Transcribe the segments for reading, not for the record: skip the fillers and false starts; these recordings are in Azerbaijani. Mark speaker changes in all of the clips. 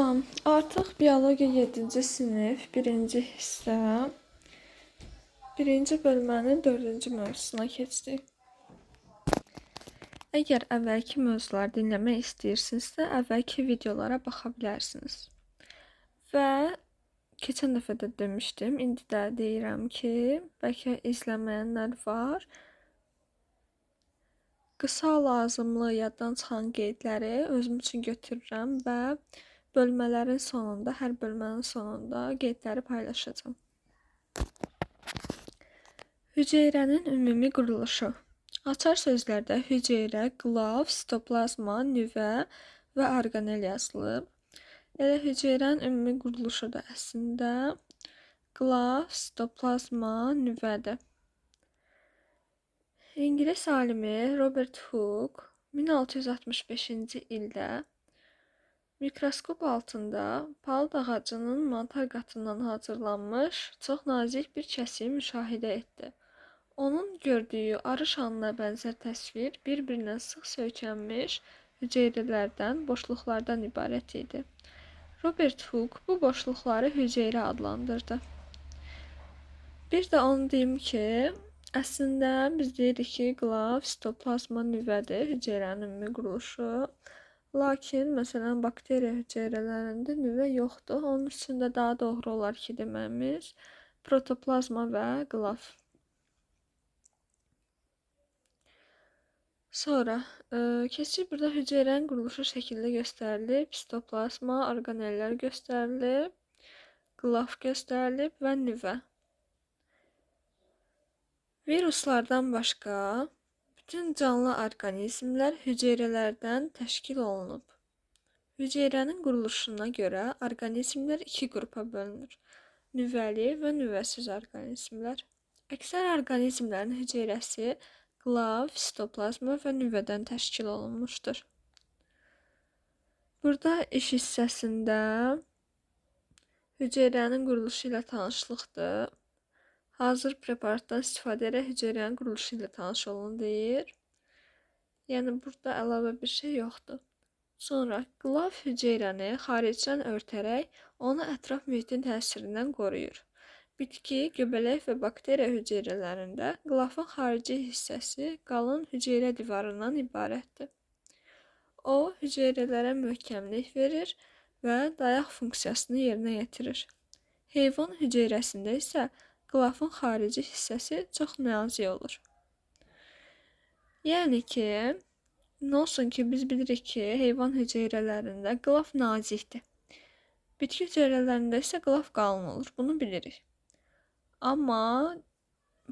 Speaker 1: Salam, artıq biologiya 7-ci sinif 1-ci hissə 1-ci bölmənin 4-cü mövzusuna keçdik. Əgər əvvəlki mövzuları dinləmək istəyirsinizsə, əvvəlki videolara baxa bilərsiniz. Və keçən dəfə də demişdim, indi də deyirəm ki, bəlkə izləməyənlər var. Qısa lazımlı yaddan çıxan qeydləri özüm üçün götürürəm və bölmələrin sonunda, hər bölmənin sonunda qeydləri paylaşacağam. Hüceyrənin ümumi quruluşu. Açar sözlərdə hüceyrə, qlaf, sitoplazma, nüvə və orqanel yazılıb. Elə hüceyrənin ümumi quruluşu da əslində qlaf, sitoplazma, nüvədir. İngilis alimi Robert Hooke 1665-ci ildə mikroskop altında palıd ağacının mantar qatından hazırlanmış çox nazik bir kəsiyi müşahidə etdi. Onun gördüyü arı şanına bənzər təsvir bir-birinə sıx söykənmiş hüceyrələrdən, boşluqlardan ibarət idi. Robert Hooke bu boşluqları hüceyrə adlandırdı. Bir də onu deyim ki, əslində biz deyirik ki, qlaf, sitoplazma, nüvədir hüceyrənin ümumi quruluşu. Lakin, məsələn, bakteriya hüceyrələrində nüvə yoxdur. Onun üçün də daha doğru olar ki, deməmiz protoplazma və qlaf. Sonra, keçib burada hüceyrənin quruluşu şəkildə göstərilib. Sitoplazma, orqanellər göstərilib, qlaf göstərilib və nüvə. Viruslardan başqa bütün canlı orqanizmlər hüceyrələrdən təşkil olunub. Hüceyrənin quruluşuna görə orqanizmlər iki qrupa bölünür. Nüvəli və nüvəsiz orqanizmlər. Əksər orqanizmlərin hüceyrəsi qlaf, sitoplazma və nüvədən təşkil olunmuşdur. Burada iş hissəsində hüceyrənin quruluşu ilə tanışlıqdır. Hazır preparatdan istifadə edərək hüceyrənin quruluşu ilə tanış olun deyir. Yəni, burada əlavə bir şey yoxdur. Sonra, qlaf hüceyrəni xaricdən örtərək onu ətraf mühitin təsirindən qoruyur. Bitki, göbələk və bakteriya hüceyrələrində qlafın xarici hissəsi qalın hüceyrə divarından ibarətdir. O, hüceyrələrə möhkəmlik verir və dayaq funksiyasını yerinə yetirir. Heyvan hüceyrəsində isə qlafın xarici hissəsi çox nazik olur. Yəni ki, nə olsun ki, biz bilirik ki, heyvan hüceyrələrində qlaf nazikdir. Bitki hüceyrələrində isə qlaf qalın olur. Bunu bilirik. Amma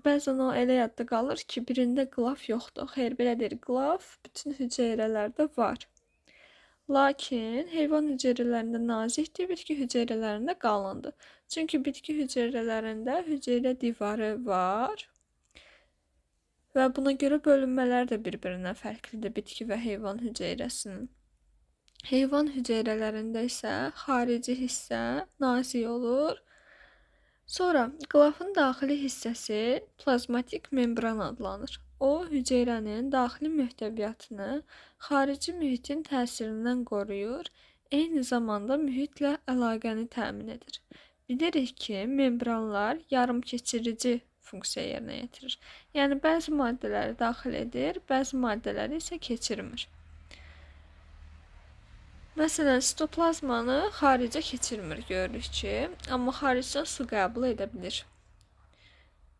Speaker 1: bəzən o elə yadda qalır ki, birində qlaf yoxdur. Xeyr, belə deyil. Qlaf bütün hüceyrələrdə var. Lakin heyvan hüceyrələrində nazikdir, bitki hüceyrələrində qalındır. Çünki bitki hüceyrələrində hüceyrə divarı var və buna görə bölünmələr də bir-birinə fərqlidir bitki və heyvan hüceyrəsinin. Heyvan hüceyrələrində isə xarici hissə nazik olur. Sonra, qlafın daxili hissəsi plazmatik membran adlanır. O, hüceyrənin daxili möhtəviyyatını xarici mühitin təsirindən qoruyur, eyni zamanda mühitlə əlaqəni təmin edir. Bilirik ki, membranlar yarımkeçirici funksiya yerinə yetirir. Yəni, bəzi maddələri daxil edir, bəzi maddələri isə keçirmir. Məsələn, sitoplazmanı xaricə keçirmir, görürük ki, amma xaricdən su qəbul edə bilir.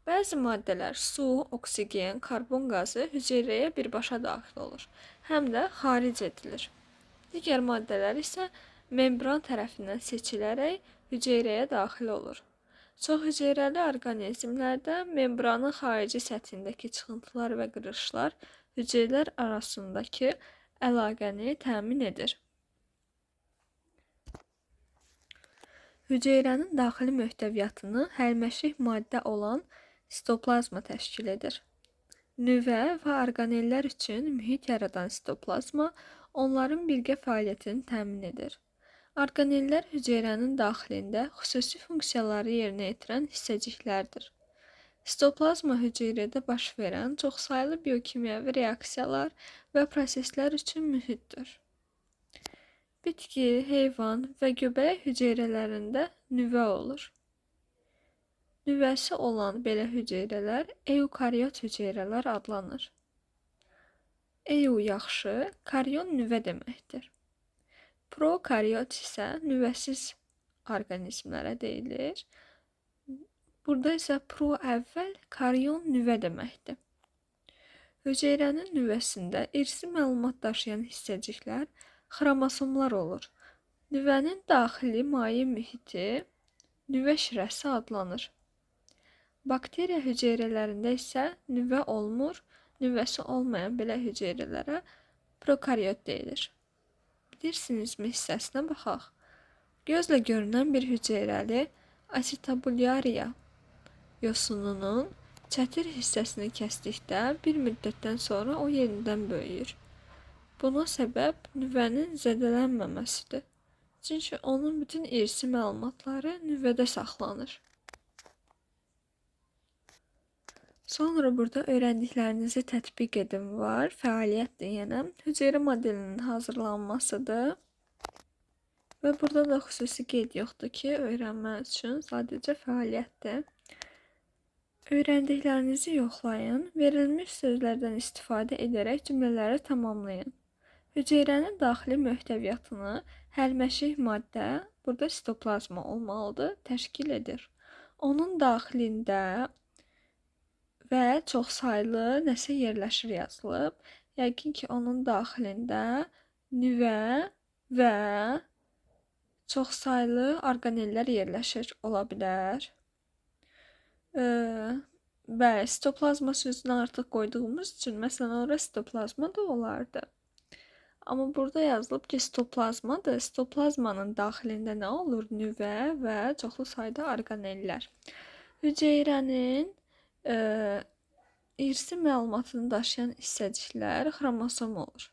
Speaker 1: Bəzi maddələr, su, oksigen, karbon qazı hüceyrəyə birbaşa daxil olur, həm də xaric edilir. Digər maddələr isə membran tərəfindən seçilərək hüceyrəyə daxil olur. Çox hüceyrəli orqanizmlərdə membranın xarici səthindəki çıxıntılar və qırışlar hüceyrələr arasındakı əlaqəni təmin edir. Hüceyrənin daxili möhtəviyyatını hərməşik maddə olan sitoplazma təşkil edir. Nüvə və orqanellər üçün mühit yaradan sitoplazma onların birgə fəaliyyətini təmin edir. Orqanellər hüceyrənin daxilində xüsusi funksiyaları yerinə yetirən hissəciklərdir. Sitoplazma hüceyrədə baş verən çoxsaylı biokimyəvi reaksiyalar və proseslər üçün mühitdir. Bitki, heyvan və göbələk hüceyrələrində nüvə olur. Nüvəsi olan belə hüceyrələr eukariot hüceyrələr adlanır. Eu yaxşı, karyon nüvə deməkdir. Prokariot isə nüvəsiz orqanizmlərə deyilir. Burada isə pro əvvəl, karyon nüvə deməkdir. Hüceyrənin nüvəsində irsi məlumat daşıyan hissəciklər xromosomlar olur. Nüvənin daxili maye mühiti nüvə şirəsi adlanır. Bakteriya hüceyrələrində isə nüvə olmur, nüvəsi olmayan belə hüceyrələrə prokariot deyilir. Bilirsinizmi hissəsinə baxaq. Gözlə görünən bir hüceyrəli Acetobulariya yosununun çətir hissəsini kəsdikdə bir müddətdən sonra o yenidən böyüyür. Buna səbəb nüvənin zədələnməməsidir. Çünki onun bütün irsi məlumatları nüvədə saxlanır. Sonra burada öyrəndiklərinizi tətbiq edin var. Fəaliyyətdir yenə. Hüceyrə modelinin hazırlanmasıdır. Və burada da xüsusi qeyd yoxdur ki, öyrənmək üçün sadəcə fəaliyyətdir. Öyrəndiklərinizi yoxlayın. Verilmiş sözlərdən istifadə edərək cümlələri tamamlayın. Hüceyrənin daxili möhtəviyyatını həlməşik maddə, burada sitoplazma olmalıdır, təşkil edir. Onun daxilində və çoxsaylı nəsə yerləşir yazılıb. Yəqin ki, onun daxilində nüvə və çoxsaylı orqanellər yerləşir ola bilər. Bəli, sitoplazma sözünü artıq qoyduğumuz üçün, məsələn, orada sitoplazma da olardı. Amma burada yazılıb ki, sitoplazmadır. Sitoplazmanın daxilində nə olur? Nüvə və çoxlu sayda orqanellər. Hüceyrənin irsi məlumatını daşıyan hissəciklər xromosom olur.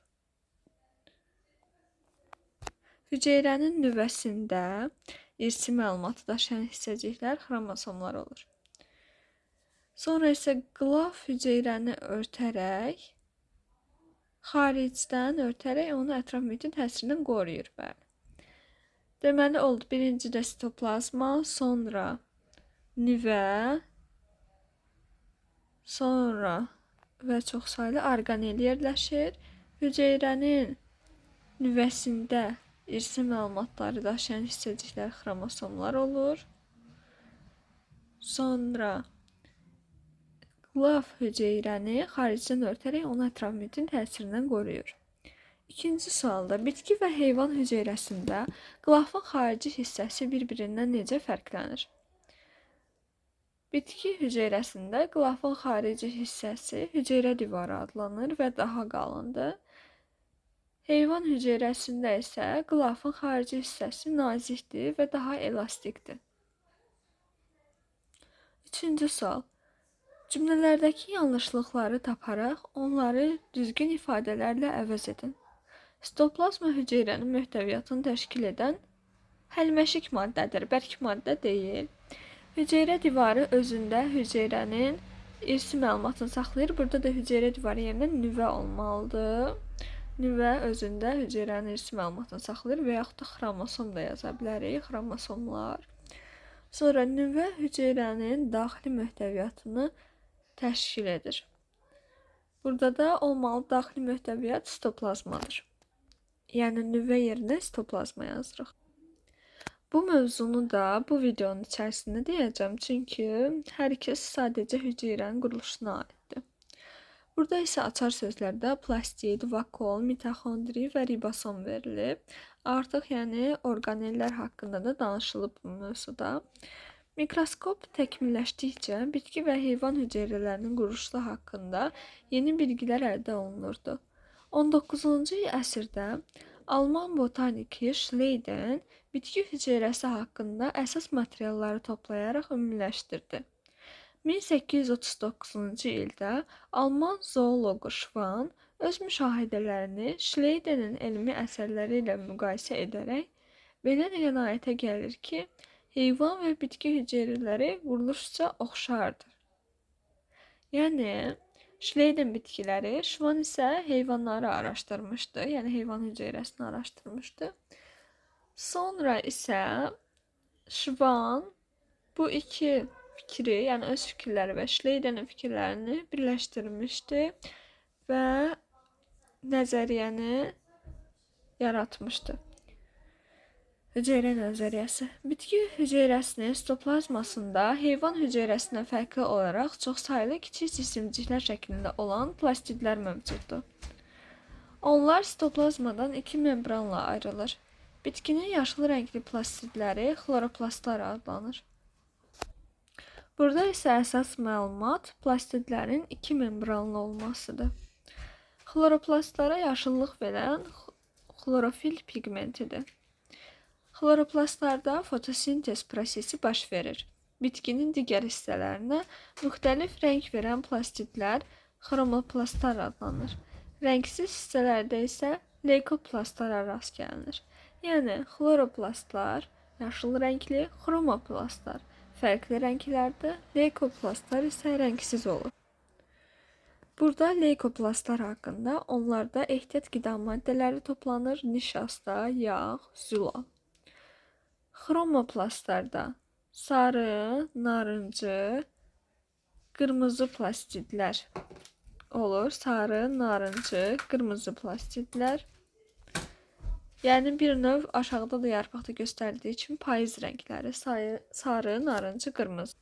Speaker 1: Hüceyrənin nüvəsində irsi məlumatı daşıyan hissəciklər xromosomlar olur. Sonra isə qlaf hüceyrəni örtərək, xaricdən örtərək onu ətraf mühitin təsirindən qoruyur. Deməli oldu. Birincidə sitoplazma, sonra nüvə, sonra və çoxsaylı orqanel yerləşir. Hüceyrənin nüvəsində irsi məlumatları daşıyan hissəciklər xromosomlar olur. Sonra qlaf hüceyrəni xaricdən örtərək onu ətraf mühitin təsirindən qoruyur. İkinci sualda bitki və heyvan hüceyrəsində qlafın xarici hissəsi bir-birindən necə fərqlənir? Bitki hüceyrəsində qlafın xarici hissəsi hüceyrə divarı adlanır və daha qalındır. Heyvan hüceyrəsində isə qlafın xarici hissəsi nazikdir və daha elastikdir. Üçüncü sual. Cümlələrdəki yanlışlıqları taparaq onları düzgün ifadələrlə əvəz edin. Sitoplazma hüceyrənin möhtəviyyatını təşkil edən həlməşik maddədir, bərk maddə deyil. Hüceyrə divarı özündə hüceyrənin irsi məlumatını saxlayır. Burada da hüceyrə divarı yerinə nüvə olmalıdır. Nüvə özündə hüceyrənin irsi məlumatını saxlayır və yaxud da xromosom da yaza bilərik, xromosomlar. Sonra nüvə hüceyrənin daxili möhtəviyyatını təşkil edir. Burada da olmalı daxili möhtəviyyat sitoplazmadır. Yəni nüvə yerinə sitoplazma yazırıq. Bu mövzunu da bu videonun içərisində deyəcəm, çünki hər ikisi sadəcə hüceyrənin quruluşuna aiddir. Burada isə açar sözlərdə plastid, vakol, mitoxondri və ribosom verilib. Artıq yəni orqanellər haqqında da danışılıb bu mövzuda. Mikroskop təkmilləşdikcə bitki və heyvan hüceyrələrinin quruluşu haqqında yeni bilgilər əldə olunurdu. 19-cu əsrdə Alman botaniki Schleiden bitki hüceyrəsi haqqında əsas materialları toplayaraq ümumiləşdirdi. 1839-cu ildə Alman zooloqu Schwann öz müşahidələrini Schleidenin elmi əsərləri ilə müqayisə edərək belə qənaətə gəlir ki, heyvan və bitki hüceyrələri quruluşca oxşardır. Yəni, Schleiden bitkiləri, Schwann isə heyvanları araşdırmışdı, yəni heyvan hüceyrəsini araşdırmışdı. Sonra isə Şvan bu iki fikri, yəni öz fikirləri və Şleydenin fikirlərini birləşdirmişdi və nəzəriyyəni yaratmışdı. Hüceyrə nəzəriyyəsi. Bitki hüceyrəsinin sitoplazmasında heyvan hüceyrəsindən fərqli olaraq çoxsaylı kiçik cisimciklər şəklində olan plastidlər mövcuddur. Onlar sitoplazmadan iki membranla ayrılır. Bitkinin yaşıl rəngli plastidləri xloroplastlar adlanır. Burada isə əsas məlumat plastidlərin iki membranlı olmasıdır. Xloroplastlara yaşıllıq verən xlorofil pigmentidir. Xloroplastlarda fotosintez prosesi baş verir. Bitkinin digər hissələrinə müxtəlif rəng verən plastidlər xromoplastlar adlanır. Rəngsiz hissələrdə isə leykoplastlara rast gəlinir. Yəni xloroplastlar yaşıl rəngli, xromoplastlar fərqli rənglərdə, leykoplastlar isə rəngsiz olur. Burada leykoplastlar haqqında onlarda ehtiyat qida maddələri toplanır, nişasta, yağ, zula. Xromoplastlarda sarı, narıncı, qırmızı plastidlər olur. Sarı, narıncı, qırmızı plastidlər. Yəni bir növ aşağıda da yarpaqda göstərdiyi kimi payız rəngləri sarı, narıncı, qırmızı.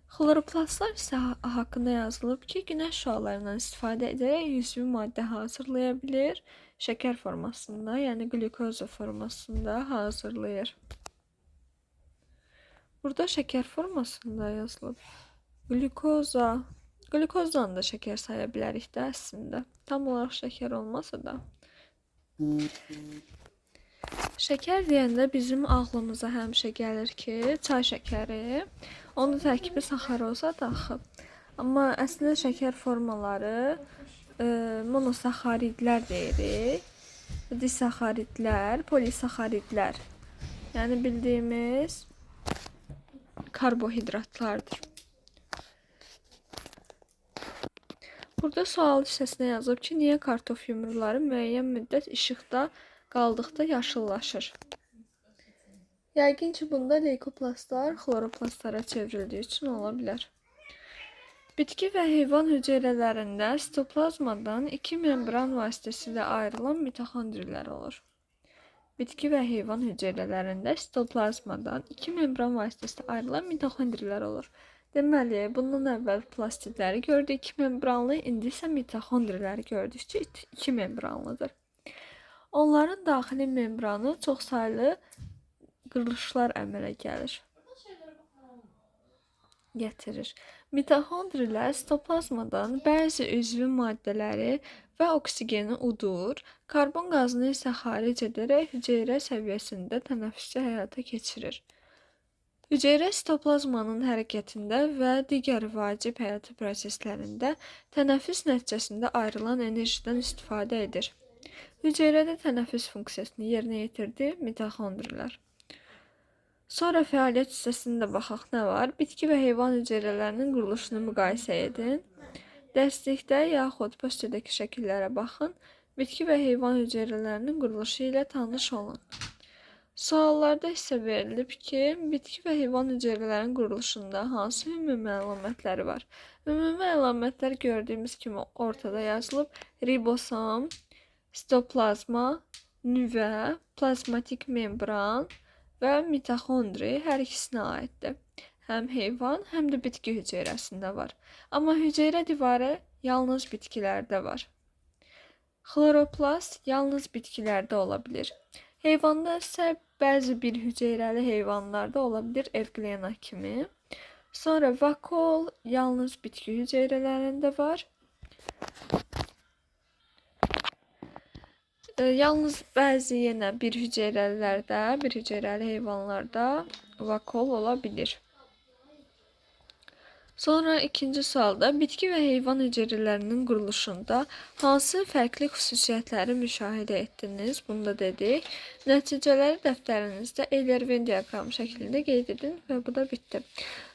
Speaker 1: Xloroplastlar isə haqqında yazılıb ki, günəş şüalarından istifadə edərək üzvü maddə hazırlaya bilir. Şəkər formasında, yəni glukoza formasında hazırlayır. Burada şəkər formasında yazılıb. Glukozanı da şəkər saya bilərik də əslində. Tam olaraq şəkər olmasa da. Şəkər deyəndə bizim ağlımıza həmişə gəlir ki, çay şəkəri, onun tərkibi saxaroza daxil. Amma əslində şəkər formaları monosaxaridlər deyirik, disaxaridlər, polisaxaridlər. Yəni bildiyimiz karbohidratlardır. Burada sual hissəsinə yazıb ki, niyə kartof yumruları müəyyən müddət işıqda qaldıqda yaşıllaşır? Yəqin ki, bunda leykoplastlar xloroplastlara çevrildiyi üçün ola bilər. Bitki və heyvan hüceyrələrində sitoplazmadan iki membran vasitəsilə ayrılan mitoxondrilər olur. Bitki və heyvan hüceyrələrində sitoplazmadan iki membran vasitəsilə ayrılan mitoxondrilər olur. Deməli, bundan əvvəl plastidləri gördük, iki membranlı, indi isə mitoxondriləri gördük ki, iki membranlıdır. Onların daxili membranı çoxsaylı qırılışlar əmələ gətirir. Mitoxondrilər sitoplazmadan bəzi üzvü maddələri və oksigeni udur, karbon qazını isə xaric edərək hüceyrə səviyyəsində tənəffüsü həyata keçirir. Hüceyrə sitoplazmanın hərəkətində və digər vacib həyati proseslərində tənəffüs nəticəsində ayrılan enerjidən istifadə edir. Hüceyrədə tənəffüs funksiyasını yerinə yetirdi mitoxondrilər. Sonra fəaliyyət hissəsində baxaq nə var? Bitki və heyvan hüceyrələrinin quruluşunu müqayisə edin. Dərslikdə yaxud posterdəki şəkillərə baxın. Bitki və heyvan hüceyrələrinin quruluşu ilə tanış olun. Suallarda isə verilib ki, bitki və heyvan hüceyrələrinin quruluşunda hansı ümumi əlamətləri var? Ümumi əlamətlər gördüyümüz kimi ortada yazılıb. Ribosom, sitoplazma, nüvə, plazmatik membran və mitoxondri hər ikisinə aiddir. Həm heyvan, həm də bitki hüceyrəsində var. Amma hüceyrə divarı yalnız bitkilərdə var. Xloroplast yalnız bitkilərdə ola bilir. Heyvanda isə bəzi bir hüceyrəli heyvanlarda ola bilir, Evglena kimi. Sonra vakol yalnız bitki hüceyrələrində var. Yalnız bəzi yenə bir hüceyrəlilərdə, bir hüceyrəli heyvanlarda vakol ola bilir. Sonra ikinci sualda bitki və heyvan hüceyrələrinin quruluşunda hansı fərqli xüsusiyyətləri müşahidə etdiniz? Bunu da dedik. Nəticələri dəftərinizdə Eyler-Venn diaqramı şəklində qeyd edin və bu da bitdi.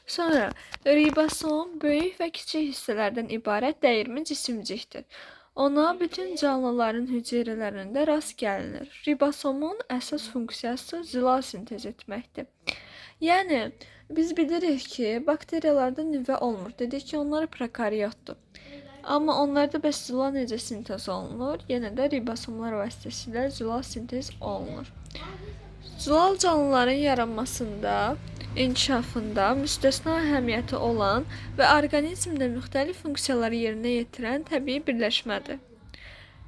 Speaker 1: Sonra ribosom böyük və kiçik hissələrdən ibarət dəyirmi cisimcikdir. Ona bütün canlıların hüceyrələrində rast gəlinir. Ribosomun əsas funksiyası zilal sintez etməkdir. Yəni biz bilirik ki, bakteriyalarda nüvə olmur. Dedik ki, onlar prokaryotdur. Amma onlarda bəs zilal necə sintez olunur? Yenə də ribosomlar vasitəsilə zilal sintez olunur. Zilal canlıların yaranmasında, inkişafında müstəsna əhəmiyyəti olan və orqanizmdə müxtəlif funksiyaları yerinə yetirən təbii birləşmədir.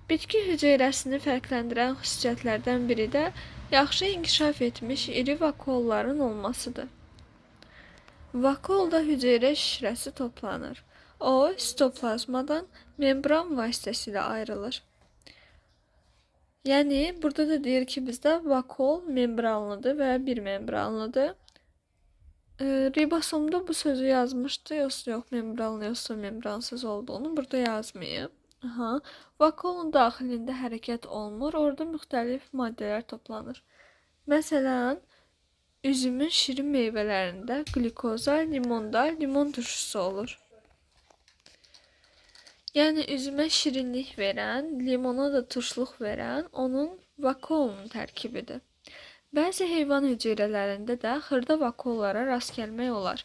Speaker 1: Bitki hüceyrəsini fərqləndirən xüsusiyyətlərdən biri də yaxşı inkişaf etmiş iri vakuolların olmasıdır. Vakuolda hüceyrə şişirəsi toplanır. O, sitoplazmadan membran vasitəsilə ayrılır. Yəni, burada da deyir ki, bizdə vakuol membranlıdır və bir membranlıdır. Ribosomda bu sözü yazmışdı, yox, membranlı, yoxsa membransız olduğunu burada yazmayıb. Vakuolun daxilində hərəkət olmur, orada müxtəlif maddələr toplanır. Məsələn, üzümün şirin meyvələrində glikoza, limonda limon turşusu olur. Yəni üzümə şirinlik verən, limona da turşluq verən onun vakuolunun tərkibidir. Bəzi heyvan hüceyrələrində də xırda vakuollara rast gəlmək olar.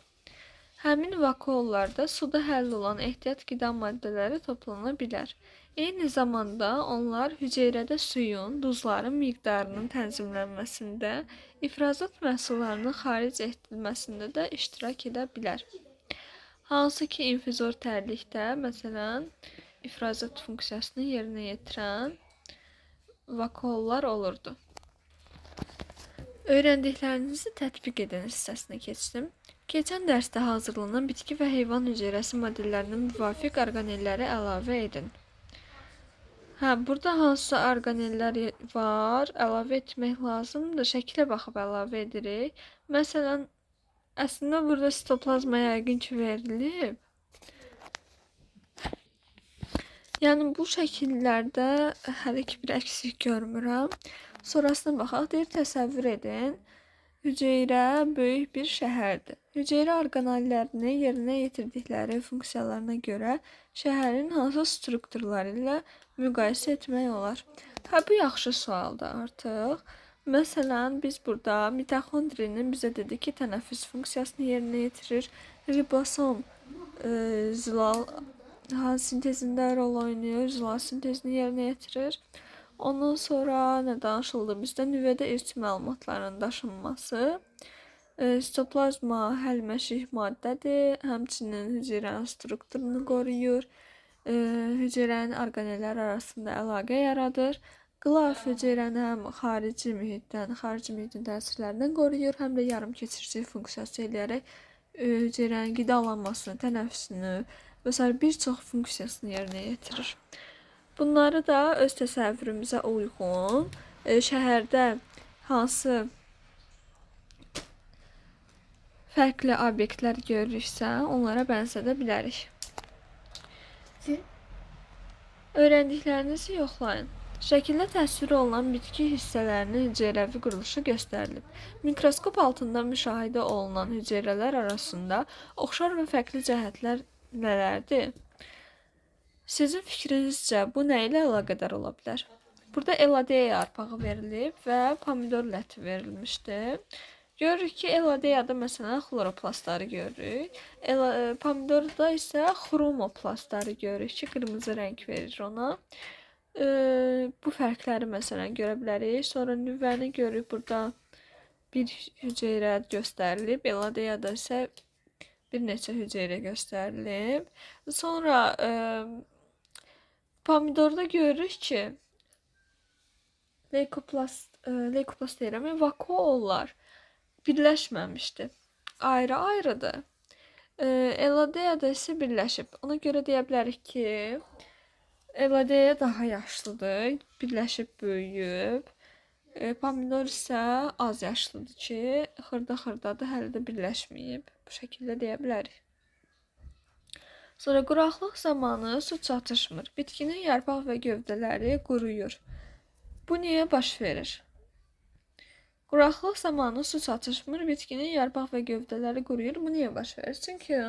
Speaker 1: Həmin vakuollarda suda həll olan ehtiyat qida maddələri toplana bilər. Eyni zamanda onlar hüceyrədə suyun, duzların miqdarının tənzimlənməsində, ifrazat məhsullarının xaric etdilməsində də iştirak edə bilər. Hansı ki, infizor tərlikdə, məsələn, ifrazat funksiyasını yerinə yetirən vakuollar olurdu. Öyrəndiklərinizi tətbiq edin hissəsinə keçdim. Keçən dərsdə hazırlanan bitki və heyvan hüceyrəsi modellərinin müvafiq orqanelləri əlavə edin. Burada hansısa orqanellər var, əlavə etmək lazımdır. Şəkilə baxıb əlavə edirik. Məsələn, əslində burada sitoplazma yəqin ki verilib. Yəni bu şəkillərdə hələ ki bir əksik görmürəm. Sonrasına baxaq, deyir, təsəvvür edin. Hüceyrə böyük bir şəhərdir. Hüceyrə orqanellərini yerinə yetirdikləri funksiyalarına görə şəhərin hansı strukturları ilə müqayisə etmək olar? Bu yaxşı sualdır artıq. Məsələn, biz burada mitoxondrinin bizə dedi ki, tənəffüs funksiyasını yerinə yetirir. Ribosom zilal sintezində rol oynayır, zilal sintezini yerinə yetirir. Ondan sonra nə danışıldı? Bizdə nüvədə irsi məlumatlarının daşınması. Sitoplazma həlməşik maddədir. Həmçinin hüceyrənin strukturunu qoruyur. Hüceyrənin orqanelləri arasında əlaqə yaradır. Qlaf hüceyrəni həm xarici mühitin təsirlərindən qoruyur, həm də yarım keçirici funksiyası eləyərək hüceyrənin qidalanmasını, tənəffüsünü və s. bir çox funksiyasını yerinə yetirir. Bunları da öz təsəvvürümüzə uyğun şəhərdə hansı fərqli obyektlər görürüksə, onlara bənzədə bilərik. Öyrəndiklərinizi yoxlayın. Şəkildə təsvir olunan bitki hissələrinin hüceyrəvi quruluşu göstərilib. Mikroskop altında müşahidə olunan hüceyrələr arasında oxşar və fərqli cəhətlər nələrdir? Sizin fikrinizcə bu nə ilə əlaqədar ola bilər? Burada eladeya yarpağı verilib və pomidor ləti verilmişdir. Görürük ki, eladeyada məsələn xloroplastları görürük. Pomidorda isə xromoplastları görürük ki, qırmızı rəng verir ona. Bu fərqləri məsələn görə bilərik. Sonra nüvəni görürük, burada bir hüceyrə göstərilib. Eladeyada isə bir neçə hüceyrə göstərilib. Sonra pomidorda görürük ki, leykoplast deyirəm, vakuollar birləşməmişdir. Ayrı-ayrıdır. Eladeyada isə birləşib. Ona görə deyə bilərik ki, eladeya daha yaşlıdır, birləşib böyüyüb. Pomidor isə az yaşlıdır ki, xırda-xırdadır, hələ də birləşməyib. Bu şəkildə deyə bilərik. Sonra quraqlıq zamanı su çatışmır. Bitkinin yarpaq və gövdələri quruyur. Bu niyə baş verir? Quraqlıq zamanı su çatışmır, bitkinin yarpaq və gövdələri quruyur. Bu niyə baş verir? Çünki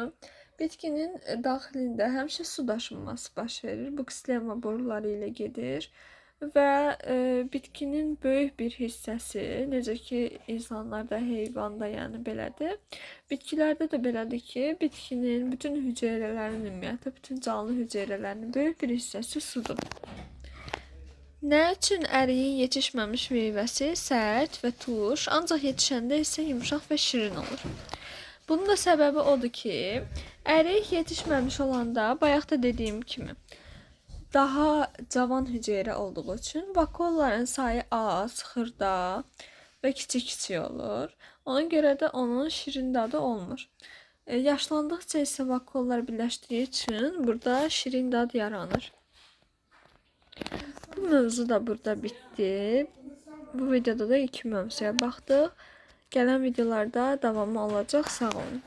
Speaker 1: Bitkinin daxilində həmişə su daşınması baş verir. Bu ksillema boruları ilə gedir və bitkinin böyük bir hissəsi, necə ki insanlarda, heyvanda, yəni belədir. Bitkilərdə də belədir ki, bitkinin bütün hüceyrələrinin, ümumiyyətlə bütün canlı hüceyrələrinin böyük bir hissəsi sudur. Nə üçün əriyin yetişməmiş meyvəsi sərt və turş, ancaq yetişəndə isə yumşaq və şirin olur? Bunun da səbəbi odur ki, ərik yetişməmiş olanda, bayaq da dediyim kimi, daha cavan hüceyrə olduğu üçün vakuolların sayı az, xırda və kiçik-kiçik olur. Ona görə də onun şirin dadı olmur. Yaşlandıqca isə vakuollar birləşdiyi üçün burada şirin dad yaranır. Bu mövzu da burada bitdi. Bu videoda da iki mövzuya baxdıq. Gələn videolarda davamı olacaq. Sağ olun.